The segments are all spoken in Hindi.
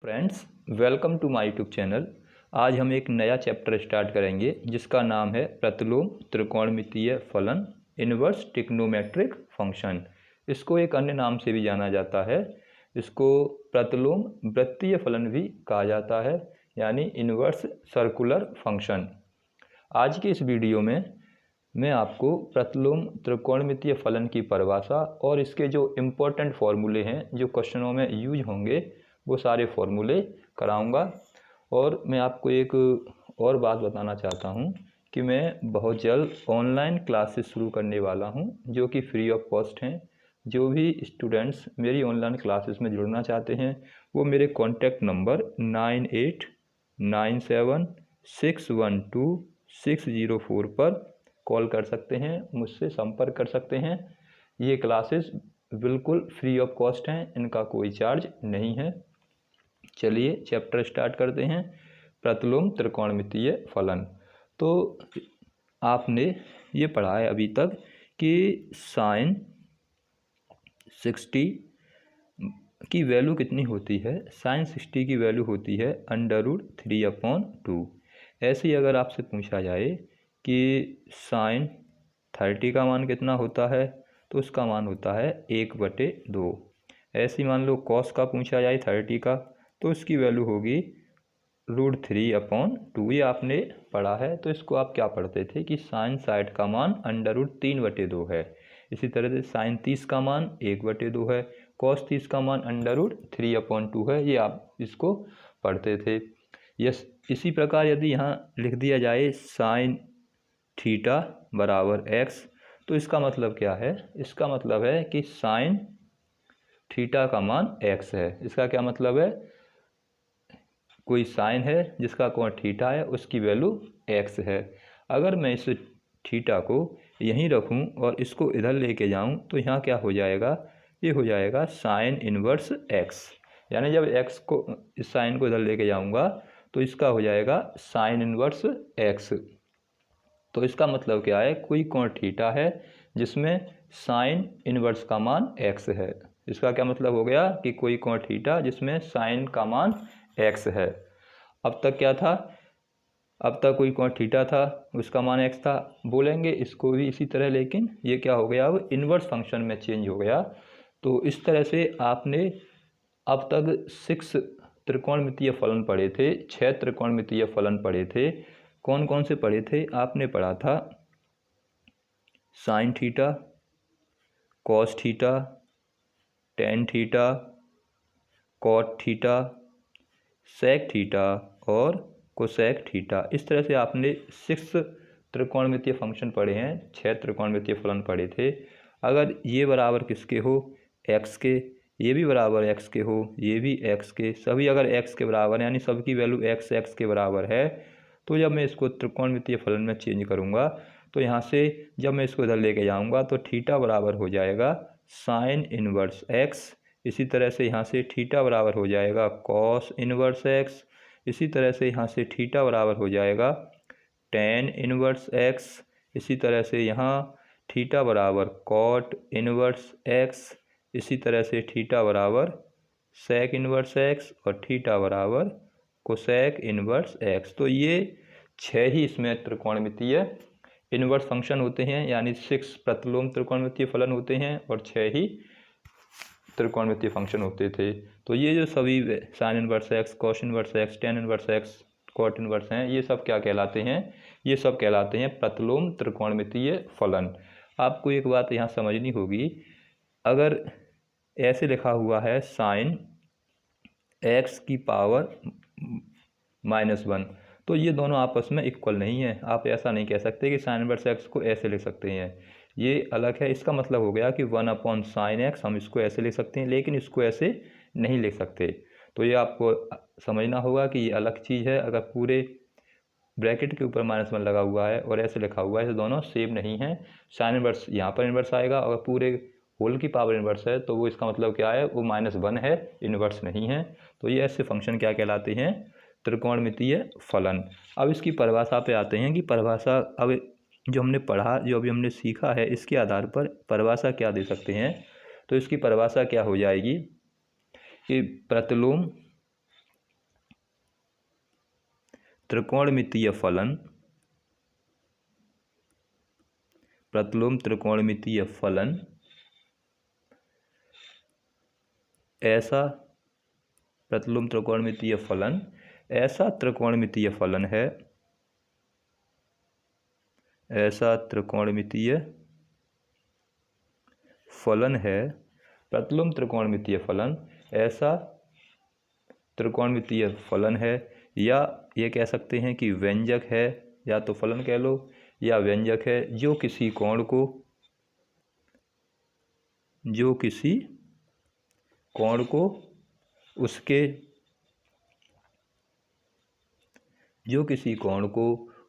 Friends, welcome to my YouTube channel. आज हम एक नया चैप्टर स्टार्ट करेंगे जिसका नाम है प्रतिलोम त्रिकोणमितीय फलन, इनवर्स ट्रिग्नोमेट्रिक फंक्शन। इसको एक अन्य नाम से भी जाना जाता है। इसको प्रतिलोम वृत्तीय फलन भी कहा जाता है, यानी इनवर्स सर्कुलर फंक्शन। आज के इस वीडियो में मैं आपको प्रतिलोम त्रिकोणमितीय फलन की परिभाषा और इसके जो इम्पोर्टेंट फॉर्मूले हैं जो क्वेश्चनों में यूज होंगे वो सारे फॉर्मूले कराऊंगा। और मैं आपको एक और बात बताना चाहता हूं कि मैं बहुत जल्द ऑनलाइन क्लासेस शुरू करने वाला हूं जो कि फ्री ऑफ कॉस्ट हैं। जो भी स्टूडेंट्स मेरी ऑनलाइन क्लासेस में जुड़ना चाहते हैं वो मेरे कॉन्टैक्ट नंबर 9897612604 पर कॉल कर सकते हैं, मुझसे संपर्क कर सकते हैं। ये क्लासेस बिल्कुल फ्री ऑफ कॉस्ट हैं, इनका कोई चार्ज नहीं है। चलिए चैप्टर स्टार्ट करते हैं, प्रतिलोम त्रिकोणमितीय फलन। तो आपने ये पढ़ा है अभी तक कि साइन 60 की वैल्यू कितनी होती है। साइन 60 की वैल्यू होती है √3/2। ऐसे ही अगर आपसे पूछा जाए कि साइन 30 का मान कितना होता है तो उसका मान होता है 1/2। ऐसे ही मान लो कॉस का पूछा जाए 30 का तो उसकी वैल्यू होगी √3/2। ये आपने पढ़ा है। तो इसको आप क्या पढ़ते थे कि साइन 60 का मान √3/2 है। इसी तरह से साइन 30 का मान 1/2 है, कॉस 30 का मान √3/2 है। ये आप इसको पढ़ते थे। यस, इसी प्रकार यदि यहाँ लिख दिया जाए साइन थीटा बराबर x तो इसका मतलब क्या है। इसका मतलब है कि साइन थीटा का मान x है। इसका क्या मतलब है, कोई साइन है जिसका कोण थीटा है उसकी वैल्यू x है। अगर मैं इस थीटा को यहीं रखूं और इसको इधर लेके जाऊं तो यहाँ क्या हो जाएगा, ये हो जाएगा साइन इनवर्स x। यानी जब x को, इस साइन को इधर लेके जाऊंगा तो इसका हो जाएगा साइन इनवर्स x। तो इसका मतलब क्या है, कोई कोण थीटा है जिसमें साइन इनवर्स का मान x है। इसका क्या मतलब हो गया कि कोई कोण थीटा जिसमें साइन का मान x है। अब तक क्या था, अब तक कोई कोण थीटा था उसका मान x था, बोलेंगे इसको भी इसी तरह, लेकिन ये क्या हो गया, अब इन्वर्स फंक्शन में चेंज हो गया। तो इस तरह से आपने अब तक 6 त्रिकोणमितीय फलन पढ़े थे, 6 त्रिकोणमितीय फलन पढ़े थे। कौन कौन से पढ़े थे, आपने पढ़ा था sine theta, cos theta, tan theta, cot theta, sec theta और कोसेक थीटा। इस तरह से आपने 6 त्रिकोणमितीय फंक्शन पढ़े हैं, 6 त्रिकोणमितीय फलन पढ़े थे। अगर ये बराबर किसके हो, x के, ये भी बराबर x के हो, ये भी x के, सभी अगर x के बराबर यानी सबकी वैल्यू x के बराबर है तो जब मैं इसको त्रिकोणमितीय फलन में चेंज करूँगा तो यहाँ से जब मैं इसको इधर लेके जाऊँगा तो थीटा बराबर हो जाएगा साइन इनवर्स x। इसी तरह से यहाँ से थीटा बराबर हो जाएगा कॉस इनवर्स x। इसी तरह से यहाँ से थीटा बराबर हो जाएगा टेन इनवर्स x। इसी तरह से यहाँ थीटा बराबर कॉट इनवर्स x। इसी तरह से थीटा बराबर सेक इनवर्स x और थीटा बराबर कोसेक इनवर्स x। तो ये 6 ही इसमें त्रिकोणमितीय इनवर्स फंक्शन होते हैं, यानी 6 प्रतिलोम त्रिकोणमितीय फलन होते हैं और 6 ही त्रिकोणमितीय फंक्शन होते थे। तो ये जो सभी sine inverse x, cos inverse x, tan inverse x, cot inverse हैं, ये सब क्या कहलाते हैं, ये सब कहलाते हैं प्रतिलोम त्रिकोणमितीय फलन। आपको एक बात यहाँ समझनी होगी, अगर ऐसे लिखा हुआ है साइन x की पावर -1 तो ये दोनों आपस में इक्वल नहीं है। आप ऐसा नहीं कह सकते कि साइन इनवर्स x को ऐसे लिख सकते हैं, ये अलग है। इसका मतलब हो गया कि 1/sin x हम इसको ऐसे लिख सकते हैं लेकिन इसको ऐसे नहीं लिख सकते। तो ये आपको समझना होगा कि ये अलग चीज़ है। अगर पूरे ब्रैकेट के ऊपर -1 लगा हुआ है और ऐसे लिखा हुआ है तो दोनों सेम नहीं है। साइन इनवर्स यहाँ पर इनवर्स आएगा, अगर पूरे होल की पावर इनवर्स है तो वो इसका मतलब क्या है, वो -1 है, इनवर्स नहीं है। तो ये ऐसे फंक्शन क्या कहलाते हैं, त्रिकोणमितीय फलन। अब इसकी परिभाषा पे आते हैं कि परिभाषा, अब जो हमने पढ़ा, जो अभी हमने सीखा है, इसके आधार पर परिभाषा क्या दे सकते हैं। तो इसकी परिभाषा क्या हो जाएगी कि प्रतिलोम त्रिकोणमितीय फलन, प्रतिलोम त्रिकोणमितीय फलन ऐसा प्रतिलोम त्रिकोणमितीय फलन ऐसा त्रिकोणमितीय फलन है, ऐसा त्रिकोणमितीय फलन है, प्रतिलोम त्रिकोणमितीय फलन ऐसा त्रिकोणमितीय फलन है, या ये कह सकते हैं कि व्यंजक है, या तो फलन कह लो या व्यंजक है, जो किसी कोण को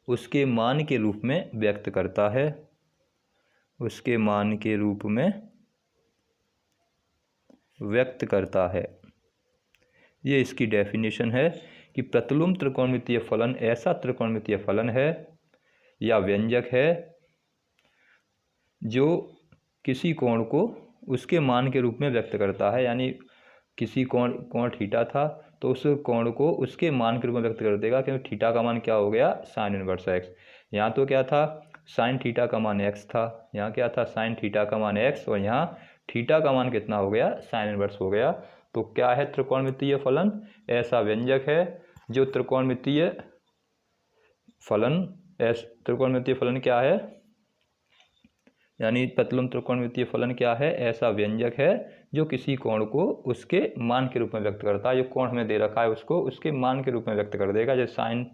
उसके मान के रूप में व्यक्त करता है, उसके मान के रूप में व्यक्त करता है। ये इसकी डेफिनेशन है कि प्रतिलोम त्रिकोणमितीय फलन ऐसा त्रिकोणमितीय फलन है या व्यंजक है जो किसी कोण को उसके मान के रूप में व्यक्त करता है। यानी किसी कोण थीटा था तो उस कोण को उसके मान के रूप में व्यक्त कर देगा, क्योंकि थीटा का मान क्या हो गया, साइन इनवर्स एक्स। यहाँ तो क्या था, साइन थीटा का मान एक्स था, यहाँ क्या था, साइन थीटा का मान एक्स, और यहाँ थीटा का मान कितना हो गया, साइन इनवर्स हो गया। तो क्या है त्रिकोणमितीय फलन, ऐसा व्यंजक है जो त्रिकोणमितीय फलन क्या है, यानी प्रतिलोम त्रिकोणमितीय फलन क्या है, ऐसा व्यंजक है जो किसी कोण को उसके मान के रूप में व्यक्त करता है। जो कोण हमें दे रखा है उसको उसके मान के रूप में व्यक्त कर देगा। जैसे साइन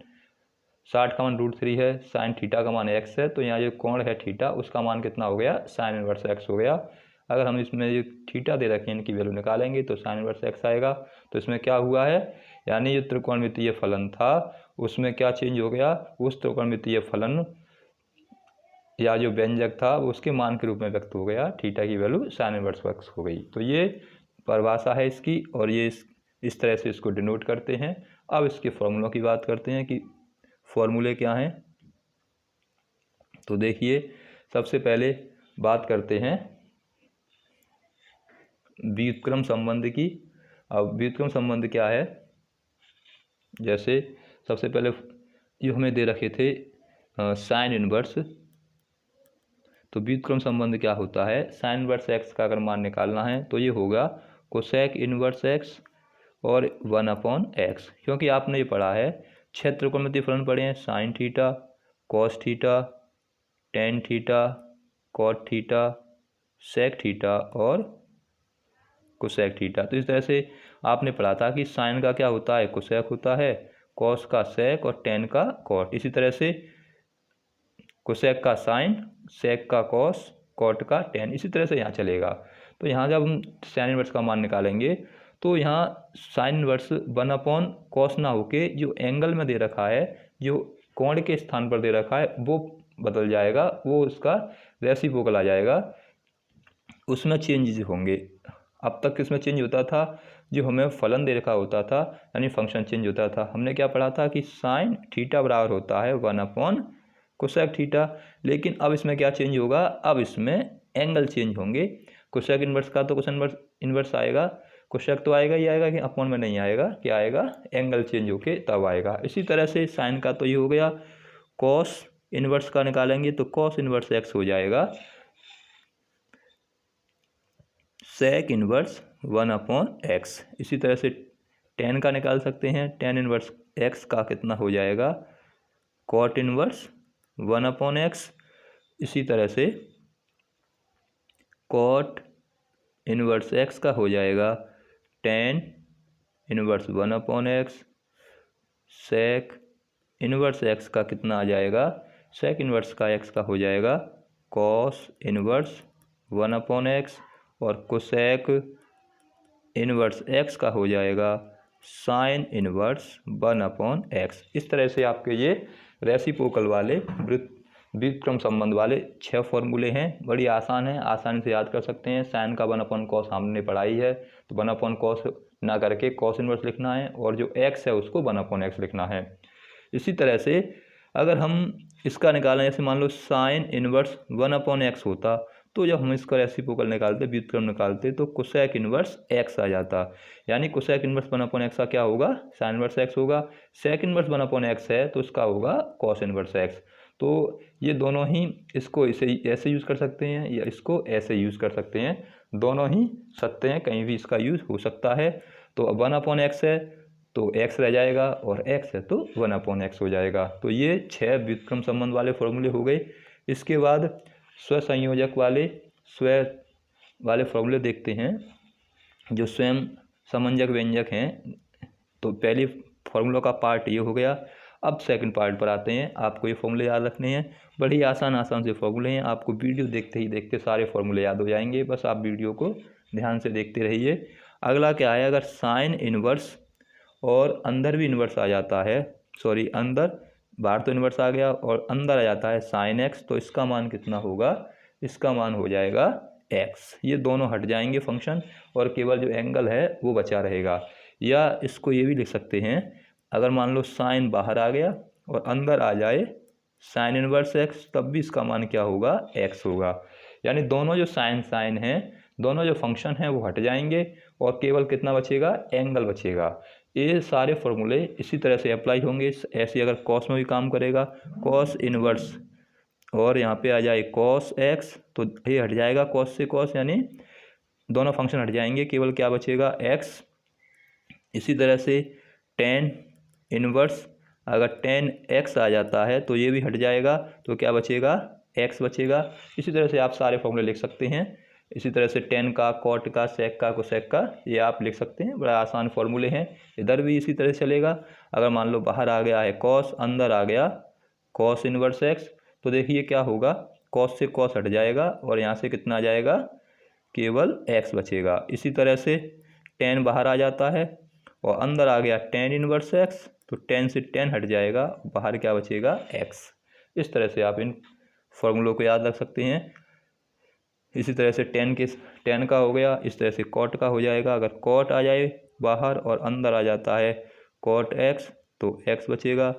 60 का मान √3 है, साइन थीटा का मान एक्स है, तो यहाँ जो कोण है थीटा उसका मान कितना हो गया, साइन इनवर्स एक्स हो गया। अगर हम इसमें जो थीटा दे रखे हैं इनकी वैल्यू निकालेंगे तो साइन इनवर्स एक्स आएगा। तो इसमें क्या हुआ है, यानी जो त्रिकोणमितीय फलन था उसमें क्या चेंज हो गया, उस त्रिकोणमितीय फलन या जो व्यंजक था वो उसके मान के रूप में व्यक्त हो गया, थीटा की वैल्यू साइन इनवर्स एक्स हो गई। तो ये परिभाषा है इसकी, और ये इस तरह से इसको डिनोट करते हैं। अब इसके फॉर्मूलों की बात करते हैं कि फॉर्मूले क्या हैं। तो देखिए, सबसे पहले बात करते हैं व्युत्क्रम संबंध की। अब व्युत्क्रम संबंध क्या है, जैसे सबसे पहले जो हमें दे रखे थे साइन इनवर्स, तो व्युत्क्रम संबंध क्या होता है, साइन इनवर्स एक्स का अगर मान निकालना है तो ये होगा कोसेक इनवर्स एक्स और 1/x। क्योंकि आपने ये पढ़ा है, 6 त्रिकोणमितीय फलन पढ़े हैं, sine theta, cos theta, tan theta, cot theta, sec theta और कोसेक थीटा। तो इस तरह से आपने पढ़ा था कि साइन का क्या होता है, कोसेक होता है, कॉस का सेक और टेन का कॉट। इसी तरह से कोसेक का साइन, सेक का कॉस, कॉट का टेन, इसी तरह से यहाँ चलेगा। तो यहाँ जब हम साइन इनवर्स का मान निकालेंगे तो यहाँ साइन इनवर्स 1/cos ना होके जो एंगल में दे रखा है, जो कोण के स्थान पर दे रखा है वो बदल जाएगा, वो उसका रेसिप्रोकल आ जाएगा, उसमें चेंजेस होंगे। अब तक किसमें चेंज होता था, जो हमें फलन दे रखा होता था यानी फंक्शन चेंज होता था। हमने क्या पढ़ा था कि साइन थीटा बराबर होता है 1/कोसेक थीटा, लेकिन अब इसमें क्या चेंज होगा, अब इसमें एंगल चेंज होंगे। कोसेक इनवर्स का तो कोसेक इनवर्स आएगा, कोसेक तो आएगा ही आएगा, कि अपॉन में नहीं आएगा, क्या आएगा, एंगल चेंज होके तब आएगा। इसी तरह से साइन का तो ये हो गया, कॉस इनवर्स का निकालेंगे तो कॉस इनवर्स एक्स हो जाएगा, सेक इनवर्स 1/x। इसी तरह से टेन का निकाल सकते हैं, टेन इनवर्स एक्स का कितना हो जाएगा, कॉट इनवर्स 1/x। इसी तरह से कॉट इनवर्स एक्स का हो जाएगा tan inverse 1/x। Sec inverse x का कितना आ जाएगा, सेक इनवर्स का एक्स का हो जाएगा कॉस इनवर्स 1/x, और कोसेक इनवर्स एक्स का हो जाएगा साइन इनवर्स 1/x। इस तरह से आपके ये रेसिप्रोकल वाले व्युत्क्रम संबंध वाले 6 फॉर्मूले हैं। बड़ी आसान है, आसानी से याद कर सकते हैं। साइन का 1/cos हमने पढ़ाई है, तो 1/cos ना करके cos इनवर्स लिखना है, और जो x है उसको 1/x लिखना है। इसी तरह से अगर हम इसका निकालें, जैसे मान लो साइन इनवर्स 1/x होता, तो जब हम इसका रेसिप्रोकल निकालते, व्युत्क्रम निकालते, तो कोसेक इनवर्स एक्स आ जाता। यानी कोसेक इनवर्स 1/x का क्या होगा, साइन इनवर्स एक्स होगा। सेक इनवर्स 1/x है तो इसका होगा कॉस इनवर्स एक्स। तो ये दोनों ही, इसको ऐसे यूज़ कर सकते हैं या इसको ऐसे यूज़ कर सकते हैं, दोनों ही सत्य हैं, कहीं भी इसका यूज़ हो सकता है। तो 1/x है तो x रह जाएगा और x है तो 1/x हो जाएगा। तो ये 6 व्युत्क्रम संबंध वाले फॉर्मूले हो गए। इसके बाद स्वसंयोजक वाले फॉर्मूले देखते हैं, जो स्वयं समंजक व्यंजक हैं। तो पहले फॉर्मूलों का पार्ट ये हो गया। अब सेकंड पार्ट पर आते हैं। आपको ये फॉर्मूले याद रखने हैं, बड़ी आसान से फॉर्मूले हैं। आपको वीडियो देखते ही देखते सारे फॉर्मूले याद हो जाएंगे, बस आप वीडियो को ध्यान से देखते रहिए। अगला क्या है, अगर साइन इनवर्स और अंदर भी इन्वर्स आ जाता है, सॉरी अंदर, बाहर तो इन्वर्स आ गया और अंदर आ जाता है साइन एक्स, तो इसका मान कितना होगा, इसका मान हो जाएगा एक्स। ये दोनों हट जाएंगे फंक्शन और केवल जो एंगल है वो बचा रहेगा। या इसको ये भी लिख सकते हैं, अगर मान लो साइन बाहर आ गया और अंदर आ जाए साइन इनवर्स एक्स, तब भी इसका मान क्या होगा, एक्स होगा। यानी दोनों जो साइन हैं, दोनों जो फंक्शन हैं वो हट जाएंगे और केवल कितना बचेगा, एंगल बचेगा। ये सारे फॉर्मूले इसी तरह से अप्लाई होंगे। ऐसे अगर कॉस में भी काम करेगा, कॉस इनवर्स और यहाँ पे आ जाए कॉस एक्स, तो ये हट जाएगा कॉस से कॉस, यानी दोनों फंक्शन हट जाएंगे, केवल क्या बचेगा, एक्स। इसी तरह से टेन इनवर्स, अगर टेन एक्स आ जाता है तो ये भी हट जाएगा, तो क्या बचेगा, एक्स बचेगा। इसी तरह से आप सारे फॉर्मूले लिख सकते हैं। इसी तरह से टेन का, कॉट का, सेक का, कोसेक का, ये आप लिख सकते हैं, बड़ा आसान फॉर्मूले हैं। इधर भी इसी तरह चलेगा। अगर मान लो बाहर आ गया है कॉस, अंदर आ गया कॉस इनवर्स एक्स, तो देखिए क्या होगा, कॉस से कॉस हट जाएगा और यहाँ से कितना आ जाएगा, केवल एक्स बचेगा। इसी तरह से टेन बाहर आ जाता है और अंदर आ गया टेन इनवर्स एक्स, तो टेन से टेन हट जाएगा, बाहर क्या बचेगा, एक्स। इस तरह से आप इन फॉर्मूलों को याद रख सकते हैं। इसी तरह से टेन का हो गया, इस तरह से कॉट का हो जाएगा। अगर कॉट आ जाए बाहर और अंदर आ जाता है कॉट एक्स, तो एक्स बचेगा।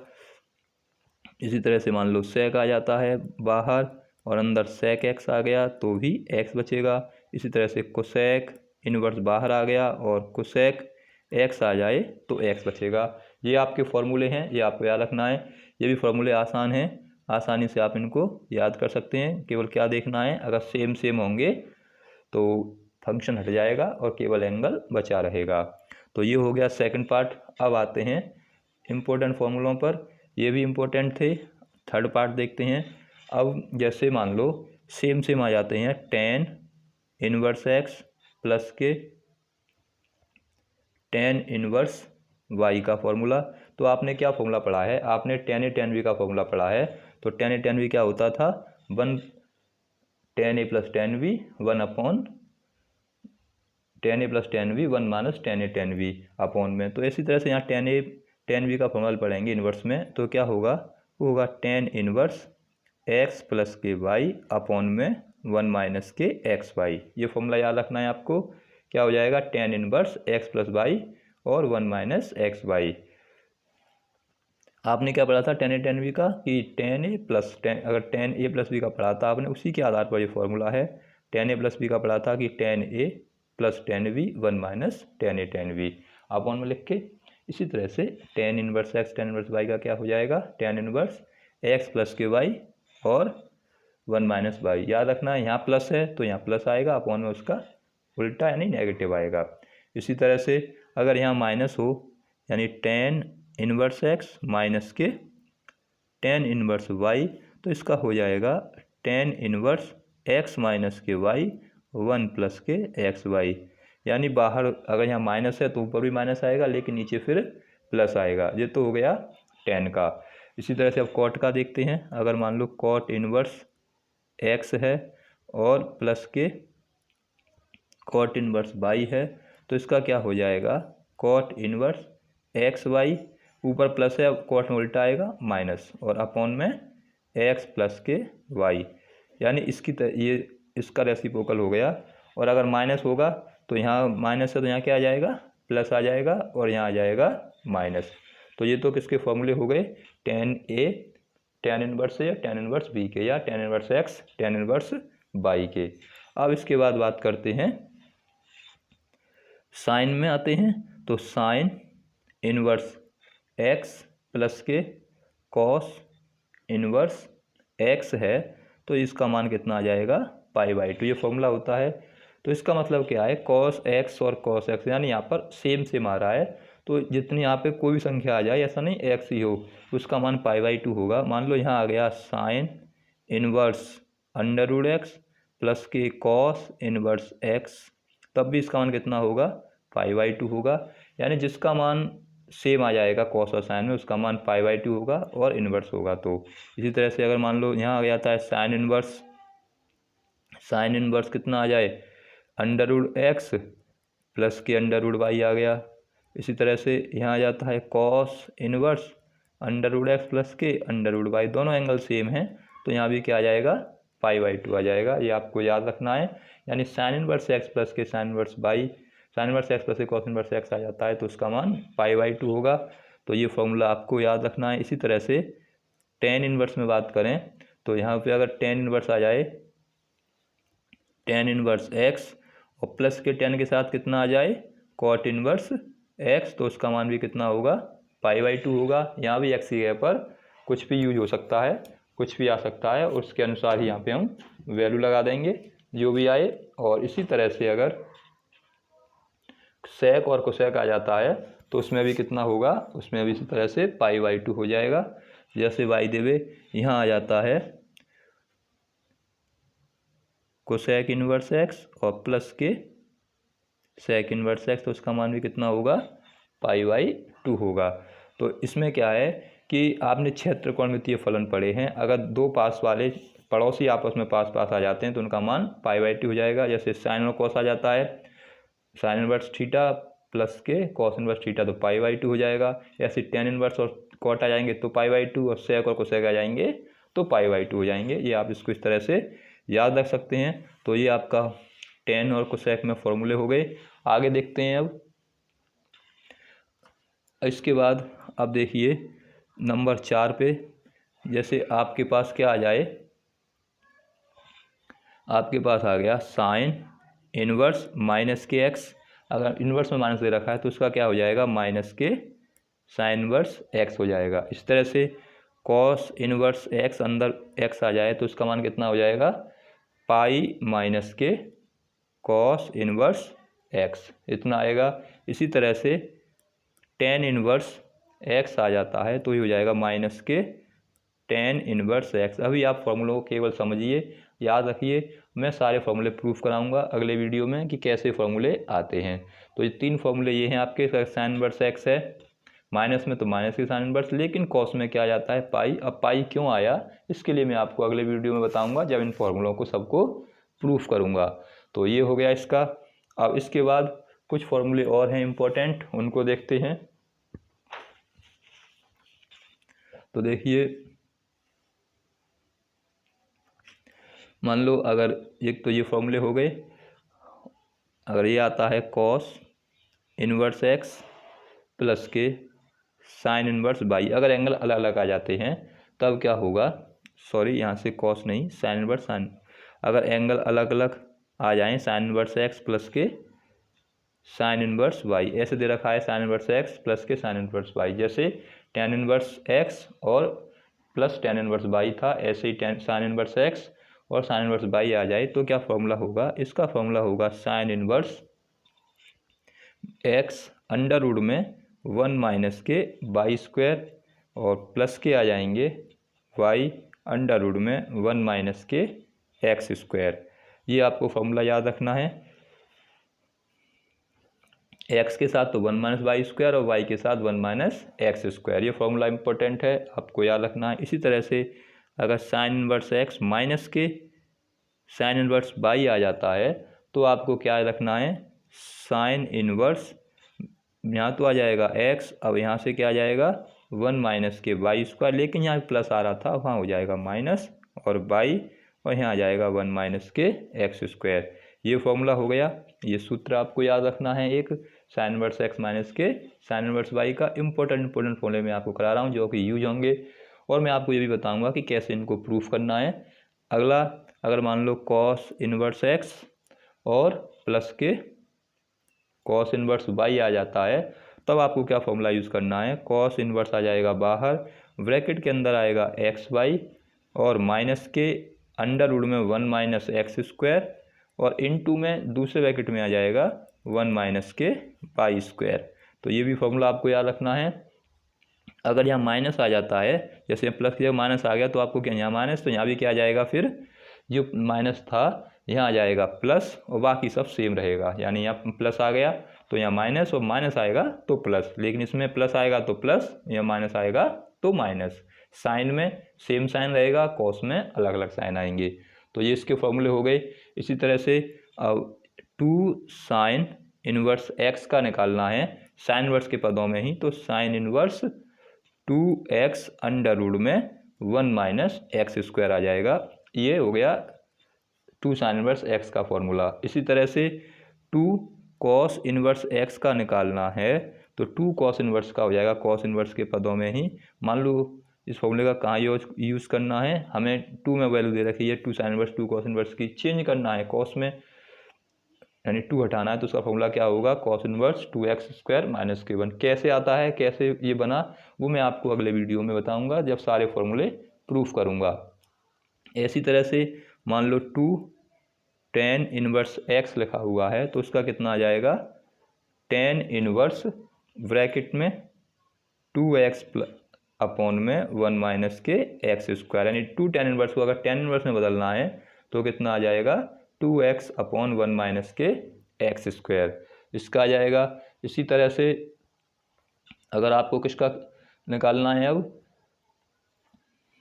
इसी तरह से मान लो सेक आ जाता है बाहर और अंदर सेक एक्स आ गया, तो भी एक्स बचेगा। इसी तरह से कोसेक इनवर्स बाहर आ गया और कोसेक एक्स आ जाए तो एक्स बचेगा। ये आपके फॉर्मूले हैं, ये आपको याद रखना है। ये भी फॉर्मूले आसान हैं, आसानी से आप इनको याद कर सकते हैं। केवल क्या देखना है, अगर सेम होंगे तो फंक्शन हट जाएगा और केवल एंगल बचा रहेगा। तो ये हो गया सेकंड पार्ट। अब आते हैं इम्पोर्टेंट फॉर्मूलों पर, ये भी इम्पोर्टेंट थे। थर्ड पार्ट देखते हैं। अब जैसे मान लो सेम आ जाते हैं, टेन इनवर्स एक्स प्लस के टेन इनवर्स वाई का फॉर्मूला। तो आपने क्या फॉर्मूला पढ़ा है, आपने टेन ए टेन बी का फॉर्मूला पढ़ा है। तो टेन ए टेन बी क्या होता था, one tan A plus tan B, one upon tan A plus tan B, one minus tan A tan B upon में। तो इसी तरह से यहाँ टेन ए टेन बी का फॉर्मूला पढ़ेंगे इन्वर्स में, तो क्या होगा, वो होगा टेन इन्वर्स एक्स प्लस के वाई अपॉन में वन माइनस के एक्स वाई। ये फॉर्मूला याद रखना है आपको। क्या हो जाएगा, tan inverse x plus Y और वन माइनस एक्स वाई। आपने क्या पढ़ा था टेन ए टेन बी का, कि टेन ए प्लस टेन, अगर टेन ए प्लस बी का पढ़ा था आपने, उसी के आधार पर ये फॉर्मूला है। टेन ए प्लस बी का पढ़ा था कि tan A plus tan B, one minus tan A tan B upon में लिख के। इसी तरह से tan inverse x tan inverse y का क्या हो जाएगा, टेन इनवर्स एक्स प्लस के वाई और वन माइनस वाई। याद रखना है, यहाँ प्लस है तो यहाँ प्लस आएगा, अपॉन में उसका उल्टा यानी नेगेटिव आएगा। इसी तरह से अगर यहाँ माइनस हो, यानी टेन इनवर्स एक्स माइनस के टेन इनवर्स वाई, तो इसका हो जाएगा टेन इनवर्स एक्स माइनस के वाई वन प्लस के एक्स वाई। यानी बाहर अगर यहाँ माइनस है तो ऊपर भी माइनस आएगा, लेकिन नीचे फिर प्लस आएगा। ये तो हो गया टेन का। इसी तरह से अब कॉट का देखते हैं। अगर मान लो कॉट इनवर्स एक्स है और प्लस के कॉट इनवर्स वाई है, तो इसका क्या हो जाएगा, कॉट इनवर्स एक्स वाई, ऊपर प्लस है, कॉट में उल्टा आएगा माइनस, और अपॉन में एक्स प्लस के वाई। यानी ये इसका रेसिप्रोकल हो गया। और अगर माइनस होगा तो यहाँ माइनस है तो यहाँ क्या आ जाएगा, प्लस आ जाएगा, और यहाँ आ जाएगा माइनस। तो ये तो किसके फॉर्मूले हो गए, टेन ए टेन इनवर्स या टेन इनवर्स बी के, या ten inverse x tan inverse by के। अब इसके बाद बात करते हैं साइन में आते हैं, तो साइन इनवर्स एक्स प्लस के कॉस इनवर्स एक्स है, तो इसका मान कितना आ जाएगा π/2। ये फॉर्मूला होता है। तो इसका मतलब क्या है, कॉस एक्स और कॉस एक्स यानी यहाँ पर सेम आ रहा है, तो जितनी यहाँ पे कोई भी संख्या आ जाए, ऐसा नहीं एक्स ही हो, उसका मान π/2 होगा। मान लो यहाँ आ गया साइन इनवर्स √x प्लस के कॉस इनवर्स एक्स, तब भी इसका मान कितना होगा π/2 होगा। यानी जिसका मान सेम आ जाएगा कॉस और साइन में, उसका मान π/2 होगा और इन्वर्स होगा। तो इसी तरह से अगर मान लो यहाँ आ जाता है साइन इनवर्स कितना आ जाए √x प्लस के √y आ गया। इसी तरह से यहाँ आ जाता है कॉस इनवर्स √x प्लस के √y, दोनों एंगल सेम हैं, तो यहाँ भी क्या आ जाएगा π/2 आ जाएगा। ये आपको याद रखना है। यानी साइन इनवर्स एक्स प्लस के sine inverse y, sine inverse x plus cos inverse x आ जाता है, तो उसका मान π/2 होगा। तो ये फॉर्मूला आपको याद रखना है। इसी तरह से टेन इनवर्स में बात करें, तो यहाँ पे अगर टेन इनवर्स आ जाए, टेन इनवर्स एक्स और प्लस के टेन के साथ कितना आ जाए कॉट इनवर्स एक्स, तो उसका मान भी कितना होगा π/2 होगा। यहाँ भी एक्स की जगह पर कुछ भी यूज हो सकता है, कुछ भी आ सकता है, उसके अनुसार ही यहाँ पे हम वैल्यू लगा देंगे जो भी आए। और इसी तरह से अगर सेक और कोसेक आ जाता है, तो उसमें भी कितना होगा, उसमें भी इसी तरह से π/2 हो जाएगा। जैसे वाई देवे यहाँ आ जाता है कोसेक इनवर्स एक्स और प्लस के सेक इनवर्स एक्स, तो उसका मान भी कितना होगा π/2 होगा। तो इसमें क्या है कि आपने क्षेत्र त्रिकोणमितीय फलन पढ़े हैं, अगर दो पास वाले पड़ोसी आपस में पास आ जाते हैं तो उनका मान π/2 हो जाएगा। जैसे साइन और कॉस आ जाता है, साइन इनवर्स थीटा प्लस के कॉस इनवर्स थीटा, तो π/2 हो जाएगा। ऐसे टेन इनवर्स और कॉट आ जाएंगे तो π/2, और सेक और कोसेक आ जाएंगे तो π/2 हो जाएंगे। ये आप इसको इस तरह से याद रख सकते हैं। तो ये आपका टेन और कोसेक में फॉर्मूले हो गए। आगे देखते हैं अब इसके बाद। अब देखिए नंबर 4 पे, जैसे आपके पास क्या आ जाए, आपके पास आ गया साइन इनवर्स माइनस के एक्स, अगर इनवर्स में माइनस दे रखा है तो उसका क्या हो जाएगा माइनस के साइन इनवर्स एक्स हो जाएगा। इस तरह से कॉस इनवर्स एक्स, अंदर एक्स आ जाए तो उसका मान कितना हो जाएगा पाई माइनस के कॉस इनवर्स एक्स, इतना आएगा। इसी तरह से टेन इनवर्स एक्स आ जाता है तो ये हो जाएगा माइनस के टेन इनवर्स एक्स। अभी आप फॉर्मूलों को केवल समझिए, याद रखिए। मैं सारे फॉर्मूले प्रूफ कराऊंगा अगले वीडियो में कि कैसे फॉर्मूले आते हैं। तो ये तीन फॉर्मूले ये हैं आपके। साइन इनवर्स एक्स है माइनस में, तो माइनस के साइन इनवर्स, लेकिन कॉस में क्या आ जाता है पाई। अब पाई क्यों आया, इसके लिए मैं आपको अगले वीडियो में बताऊंगा जब इन फॉर्मूलों को सबको प्रूफ करूंगा। तो ये हो गया इसका। अब इसके बाद कुछ फॉर्मूले और हैं इम्पोर्टेंट, उनको देखते हैं। तो देखिए, मान लो अगर एक तो ये फॉर्मूले हो गए, अगर ये आता है कॉस इनवर्स एक्स प्लस के साइन इनवर्स बाई, अगर एंगल अलग अलग आ जाते हैं तब क्या होगा, सॉरी यहाँ से कॉस नहीं साइन इनवर्स साइन, अगर एंगल अलग अलग आ जाएं साइन इनवर्स एक्स प्लस के साइन इनवर्स वाई, ऐसे दे रखा है साइन इनवर्स एक्स प्लस के साइन इनवर्स वाई, जैसे टेन इनवर्स एक्स और प्लस टेन इनवर्स वाई था, ऐसे ही साइन इनवर्स एक्स और साइन इनवर्स बाई आ जाए तो क्या फॉर्मूला होगा, इसका फॉर्मूला होगा sine inverse x under root में 1 माइनस के बाई स्क्वायर और प्लस के आ जाएंगे वाई अंडर रूट में 1 माइनस के एक्स स्क्वायर। ये आपको फॉर्मूला याद रखना है। एक्स के साथ तो 1 माइनस वाई स्क्वायर और वाई के साथ 1 माइनस एक्स स्क्वायर, ये फॉर्मूला इंपॉर्टेंट है, आपको याद रखना है। इसी तरह से अगर साइन इनवर्स एक्स माइनस के साइन इनवर्स बाई आ जाता है तो आपको क्या रखना है, साइन इनवर्स, यहाँ तो आ जाएगा एक्स, अब यहाँ से क्या आ जाएगा 1 माइनस के वाई स्क्वायर, लेकिन यहाँ प्लस आ रहा था वहाँ हो जाएगा माइनस और बाई, और यहाँ आ जाएगा 1 माइनस के एक्स स्क्वायर। ये फॉर्मूला हो गया। ये सूत्र आपको याद रखना है, एक साइन इनवर्स एक्स माइनस के साइन इनवर्स वाई का इंपॉर्टेंट फॉर्मूले मैं आपको करा रहा हूँ जो कि यूज होंगे, और मैं आपको ये भी बताऊंगा कि कैसे इनको प्रूफ करना है। अगला अगर मान लो कॉस इनवर्स एक्स और प्लस के कॉस इनवर्स वाई आ जाता है, तब आपको क्या फॉर्मूला यूज़ करना है, कॉस इनवर्स आ जाएगा बाहर, ब्रैकेट के अंदर आएगा एक्स वाई और माइनस के अंडर रूट में 1 माइनस एक्स स्क्वायर और इनटू में दूसरे ब्रैकेट में आ जाएगा 1 माइनस के वाई स्क्वायर। तो ये भी फॉर्मूला आपको याद रखना है। अगर यहाँ माइनस आ जाता है, जैसे प्लस की जगह माइनस आ गया तो आपको क्या यहाँ माइनस, तो यहाँ भी क्या आ जाएगा, फिर जो माइनस था यहाँ आ जाएगा प्लस और बाकी सब सेम रहेगा। यानी यहाँ प्लस आ गया तो यहाँ माइनस और माइनस आएगा तो प्लस, लेकिन इसमें प्लस आएगा तो प्लस, यहाँ माइनस आएगा तो माइनस। साइन में सेम साइन रहेगा, कॉस में अलग अलग साइन आएंगे। तो ये इसके फॉर्मूले हो गए। इसी तरह से अब 2 साइन इनवर्स एक्स का निकालना है साइन इनवर्स के पदों में ही, तो sine inverse 2x under root में 1 माइनस एक्स स्क्वायर आ जाएगा। ये हो गया 2 साइन इनवर्स एक्स का फॉर्मूला। इसी तरह से 2 कॉस इनवर्स एक्स का निकालना है, तो 2 कॉस इनवर्स का हो जाएगा कॉस इनवर्स के पदों में ही। मान लो इस फॉर्मूले का कहाँ यूज़ करना है, हमें 2 में वैल्यू दे रखी है 2 साइन इनवर्स 2 कॉस इनवर्स की, चेंज करना है कॉस में, यानी 2 हटाना है, तो उसका फॉर्मूला क्या होगा, cos inverse 2x square minus के 1। कैसे आता है, कैसे ये बना, वो मैं आपको अगले वीडियो में बताऊंगा जब सारे फॉर्मूले प्रूफ करूंगा। इसी तरह से मान लो 2 tan इनवर्स x लिखा हुआ है, तो उसका कितना आ जाएगा, tan इनवर्स ब्रैकेट में 2x अपॉन में 1 माइनस के एक्स स्क्वायर, यानी 2 tan इनवर्स को अगर tan इनवर्स में बदलना है तो कितना आ जाएगा, 2x अपॉन 1 माइनस के एक्स स्क्वायर, इसका आ जाएगा। इसी तरह से अगर आपको किसका निकालना है, अब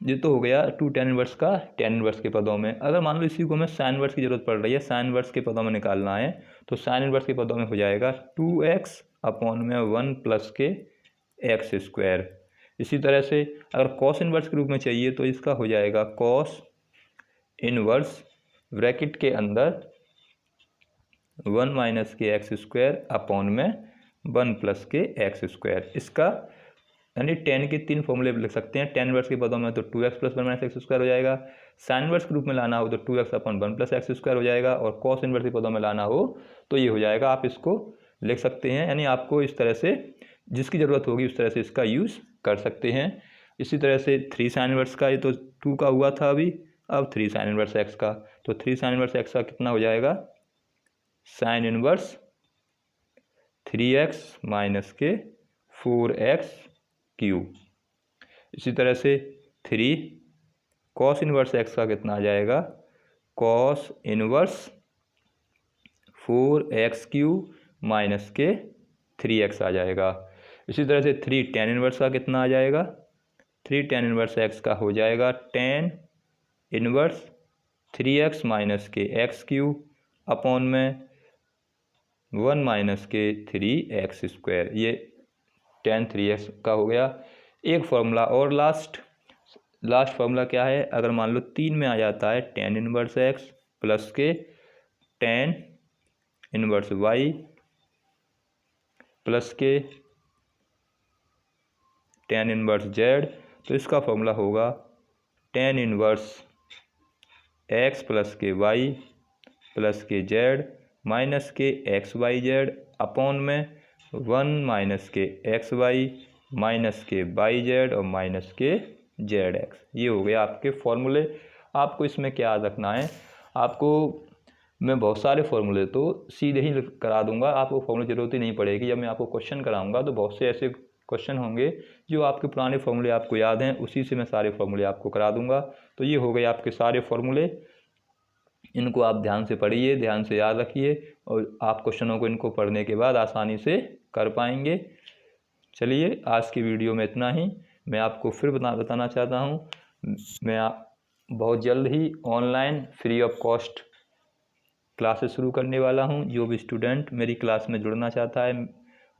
ये तो हो गया 2 tan इनवर्स का tan इनवर्स के पदों में। अगर मान लो इसी को हमें साइन इनवर्स की जरूरत पड़ रही है, साइन इनवर्स के पदों में निकालना है, तो साइन इनवर्स के पदों में हो जाएगा 2x अपॉन में 1 प्लस के एक्स स्क्वायर। इसी तरह से अगर कॉस इनवर्स के रूप में चाहिए तो इसका हो जाएगा कॉस इनवर्स ब्रैकेट के अंदर 1 माइनस के एक्स स्क्वायर अपॉन में 1 प्लस के एक्स स्क्वायर। इसका यानी tan के 3 फॉर्मूले लिख सकते हैं। tan इनवर्स के पदों में तो 2x plus 1 minus x square हो जाएगा, साइन इनवर्स के रूप में लाना हो तो 2x upon 1 plus x square हो जाएगा, और कॉस इनवर्स के पदों में लाना हो तो ये हो जाएगा। आप इसको लिख सकते हैं, यानी आपको इस तरह से जिसकी ज़रूरत होगी उस तरह से इसका यूज़ कर सकते हैं। इसी तरह से 3 साइन इनवर्स का, ये तो 2 का हुआ था अभी, अब 3 साइन इनवर्स एक्स का, तो 3 साइन इनवर्स एक्स का कितना हो जाएगा, साइन इनवर्स 3x माइनस के 4x क्यूब। इसी तरह से 3 कॉस इनवर्स एक्स का कितना आ जाएगा, cos inverse 4x cube minus के 3x आ जाएगा। इसी तरह से 3 tan इनवर्स का कितना आ जाएगा, 3 tan इनवर्स एक्स का हो जाएगा tan इनवर्स 3x माइनस के एक्स क्यूब अपॉन में 1 माइनस के 3x स्क्वायर, ये tan 3x का हो गया। एक फार्मूला और लास्ट फार्मूला क्या है, अगर मान लो 3 में आ जाता है tan इनवर्स x प्लस के tan इनवर्स y प्लस के tan इनवर्स z, तो इसका फॉर्मूला होगा tan इनवर्स x प्लस के y प्लस के z माइनस के एक्स वाई जेड अपॉन में 1 माइनस के एक्स वाई माइनस के वाई जेड और माइनस के जेड एक्स। ये हो गया आपके फॉर्मूले। आपको इसमें क्या याद रखना है, आपको मैं बहुत सारे फॉर्मूले तो सीधे ही करा दूंगा, आपको फॉर्मूले ज़रूरत ही नहीं पड़ेगी। जब मैं आपको क्वेश्चन कराऊंगा तो बहुत से ऐसे क्वेश्चन होंगे जो आपके पुराने फॉर्मूले आपको याद हैं, उसी से मैं सारे फॉर्मूले आपको करा दूंगा। तो ये हो गए आपके सारे फॉर्मूले, इनको आप ध्यान से पढ़िए, ध्यान से याद रखिए, और आप क्वेश्चनों को इनको पढ़ने के बाद आसानी से कर पाएंगे। चलिए आज की वीडियो में इतना ही। मैं आपको फिर बताना चाहता हूँ, मैं बहुत जल्द ही online free of cost classes शुरू करने वाला हूँ। जो भी स्टूडेंट मेरी क्लास में जुड़ना चाहता है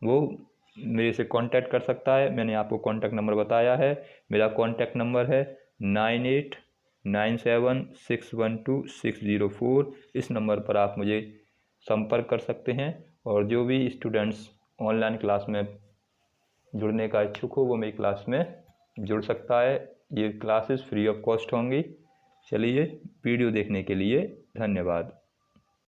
वो मेरे से कांटेक्ट कर सकता है। मैंने आपको कांटेक्ट नंबर बताया है, मेरा कांटेक्ट नंबर है 9897612604। इस नंबर पर आप मुझे संपर्क कर सकते हैं, और जो भी स्टूडेंट्स ऑनलाइन क्लास में जुड़ने का इच्छुक हो वो मेरी क्लास में जुड़ सकता है। ये क्लासेस फ्री ऑफ कॉस्ट होंगी। चलिए, वीडियो देखने के लिए धन्यवाद।